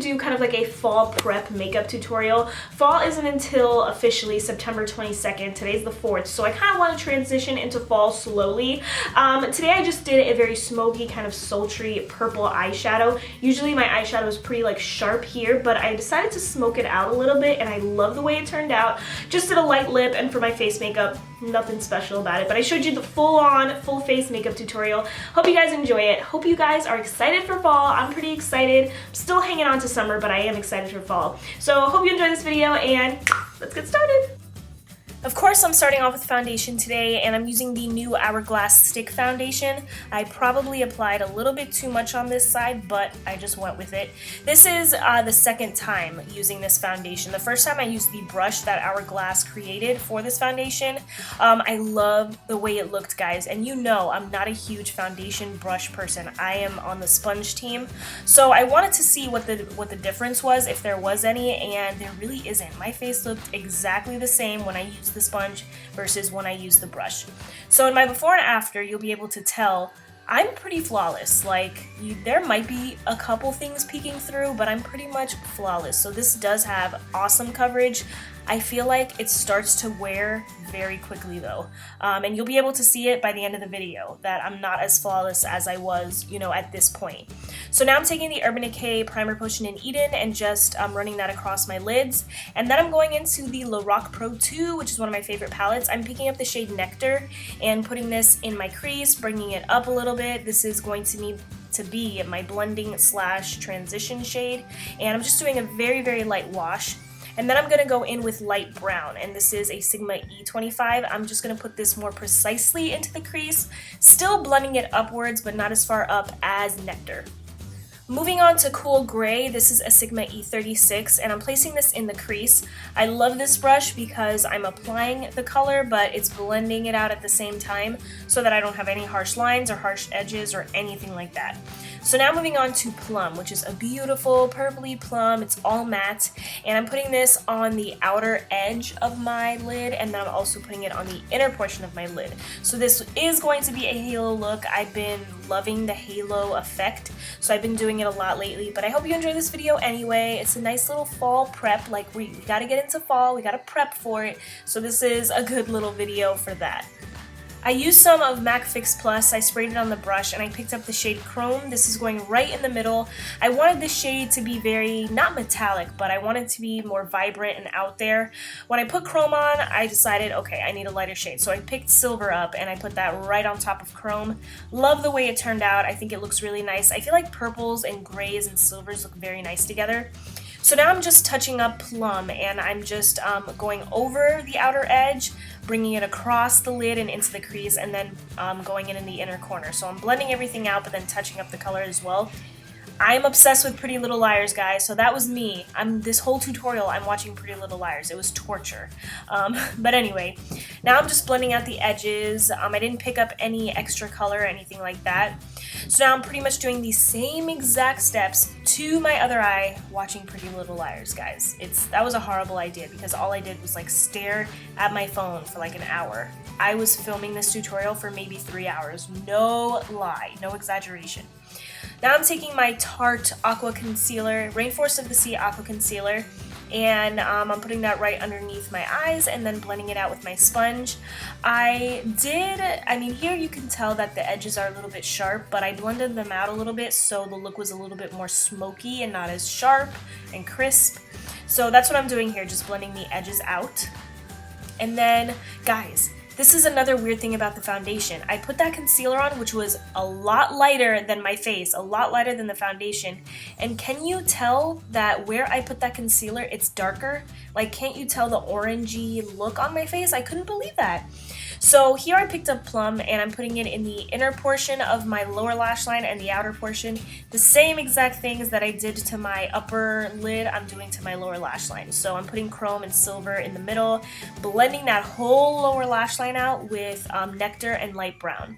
do kind of like a fall prep makeup tutorial. Fall isn't until officially September 22nd. Today's the 4th, so I kind of want to transition into fall slowly. Today I just did a very smoky, kind of sultry purple eyeshadow. Usually my eyeshadow is pretty like sharp here, but I decided to smoke it out a little bit, and I love the way it turned out. Just did a light lip, and for my face makeup, nothing special about it, but I showed you the full face makeup tutorial. Hope you guys enjoy it. Hope you guys are excited for fall. I'm pretty excited. I'm still hanging on to summer, but I am excited for fall. So hope you enjoy this video, and let's get started. Of course, I'm starting off with foundation today, and I'm using the new Hourglass stick foundation. I probably applied a little bit too much on this side, but I just went with it. This is the second time using this foundation. The first time I used the brush that Hourglass created for this foundation. I love the way it looked, guys, and you know I'm not a huge foundation brush person. I am on the sponge team, so I wanted to see what the difference was, if there was any, and there really isn't. My face looked exactly the same when I used the sponge versus when I use the brush. So in my before and after, you'll be able to tell I'm pretty flawless. Like, there might be a couple things peeking through, but I'm pretty much flawless. So this does have awesome coverage. I feel like it starts to wear very quickly though, and you'll be able to see it by the end of the video that I'm not as flawless as I was, you know, at this point. So now I'm taking the Urban Decay Primer Potion in Eden and just running that across my lids, and then I'm going into the Lorac Pro 2, which is one of my favorite palettes. I'm picking up the shade Nectar and putting this in my crease, bringing it up a little bit. This is going to be my blending / transition shade, and I'm just doing a very light wash. And then I'm going to go in with light brown, and this is a Sigma E25. I'm just going to put this more precisely into the crease, still blending it upwards, but not as far up as Nectar. Moving on to Cool Gray, this is a Sigma E36, and I'm placing this in the crease. I love this brush because I'm applying the color, but it's blending it out at the same time so that I don't have any harsh lines or harsh edges or anything like that. So now moving on to Plum, which is a beautiful purpley plum. It's all matte, and I'm putting this on the outer edge of my lid, and then I'm also putting it on the inner portion of my lid. So this is going to be a halo look. I've been loving the halo effect, so I've been doing it a lot lately, but I hope you enjoy this video anyway. It's a nice little fall prep. Like, we gotta get into fall, we gotta prep for it, so this is a good little video for that. I used some of MAC Fix Plus. I sprayed it on the brush, and I picked up the shade Chrome. This is going right in the middle. I wanted this shade to be very, not metallic, but I wanted it to be more vibrant and out there. When I put Chrome on, I decided, okay, I need a lighter shade. So I picked Silver up, and I put that right on top of Chrome. Love the way it turned out. I think it looks really nice. I feel like purples and grays and silvers look very nice together. So now I'm just touching up Plum, and I'm just going over the outer edge, bringing it across the lid and into the crease, and then going in the inner corner. So I'm blending everything out, but then touching up the color as well. I'm obsessed with Pretty Little Liars, guys, so that was me. This whole tutorial, I'm watching Pretty Little Liars. It was torture. But anyway, now I'm just blending out the edges. I didn't pick up any extra color or anything like that. So now I'm pretty much doing the same exact steps to my other eye, watching Pretty Little Liars, guys. That was a horrible idea because all I did was like stare at my phone for like an hour. I was filming this tutorial for maybe 3 hours. No lie, no exaggeration. Now I'm taking my Tarte Aqua Concealer, Rainforest of the Sea Aqua Concealer, and I'm putting that right underneath my eyes and then blending it out with my sponge. I mean, here you can tell that the edges are a little bit sharp, but I blended them out a little bit so the look was a little bit more smoky and not as sharp and crisp. So that's what I'm doing here, just blending the edges out. And then, guys, this is another weird thing about the foundation. I put that concealer on, which was a lot lighter than my face, a lot lighter than the foundation. And can you tell that where I put that concealer, it's darker? Like, can't you tell the orangey look on my face? I couldn't believe that. So here I picked up Plum, and I'm putting it in the inner portion of my lower lash line and the outer portion. The same exact things that I did to my upper lid, I'm doing to my lower lash line. So I'm putting Chrome and Silver in the middle, blending that whole lower lash line out with Nectar and light brown.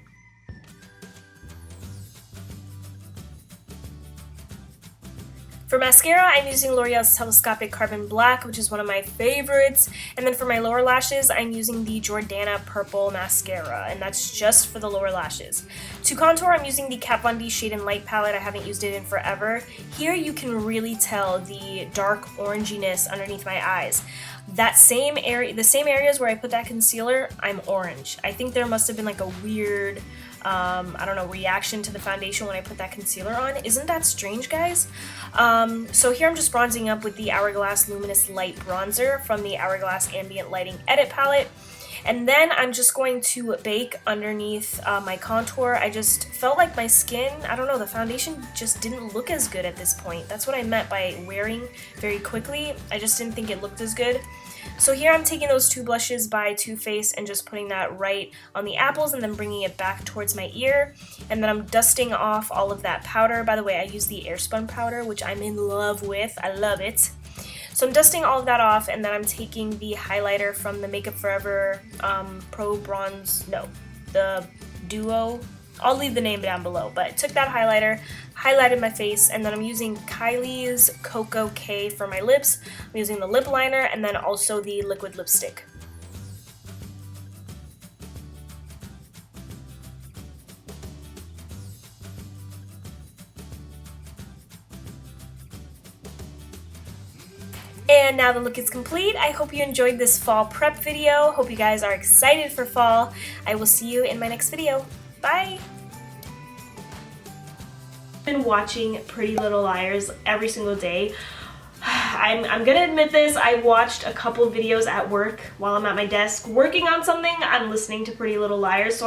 For mascara, I'm using L'Oreal's Telescopic Carbon Black, which is one of my favorites. And then for my lower lashes, I'm using the Jordana Purple Mascara, and that's just for the lower lashes. To contour, I'm using the Kat Von D Shade and Light palette. I haven't used it in forever. Here you can really tell the dark oranginess underneath my eyes. That same area, the same areas where I put that concealer, I'm orange. I think there must have been like a weird, I don't know, reaction to the foundation when I put that concealer on. Isn't that strange, guys? So here I'm just bronzing up with the Hourglass Luminous Light Bronzer from the Hourglass Ambient Lighting Edit Palette. And then I'm just going to bake underneath my contour. I just felt like my skin, I don't know, the foundation just didn't look as good at this point. That's what I meant by wearing very quickly. I just didn't think it looked as good. So here I'm taking those two blushes by Too Faced and just putting that right on the apples and then bringing it back towards my ear. And then I'm dusting off all of that powder. By the way, I use the Airspun powder, which I'm in love with. I love it. So I'm dusting all of that off, and then I'm taking the highlighter from the Makeup Forever Pro Bronze, no, the Duo. I'll leave the name down below, but I took that highlighter, highlighted my face, and then I'm using Kylie's KOKO K for my lips. I'm using the lip liner and then also the liquid lipstick. And now the look is complete. I hope you enjoyed this fall prep video. Hope you guys are excited for fall. I will see you in my next video. Bye! I've been watching Pretty Little Liars every single day. I'm gonna admit this, I watched a couple videos at work while I'm at my desk working on something. I'm listening to Pretty Little Liars. So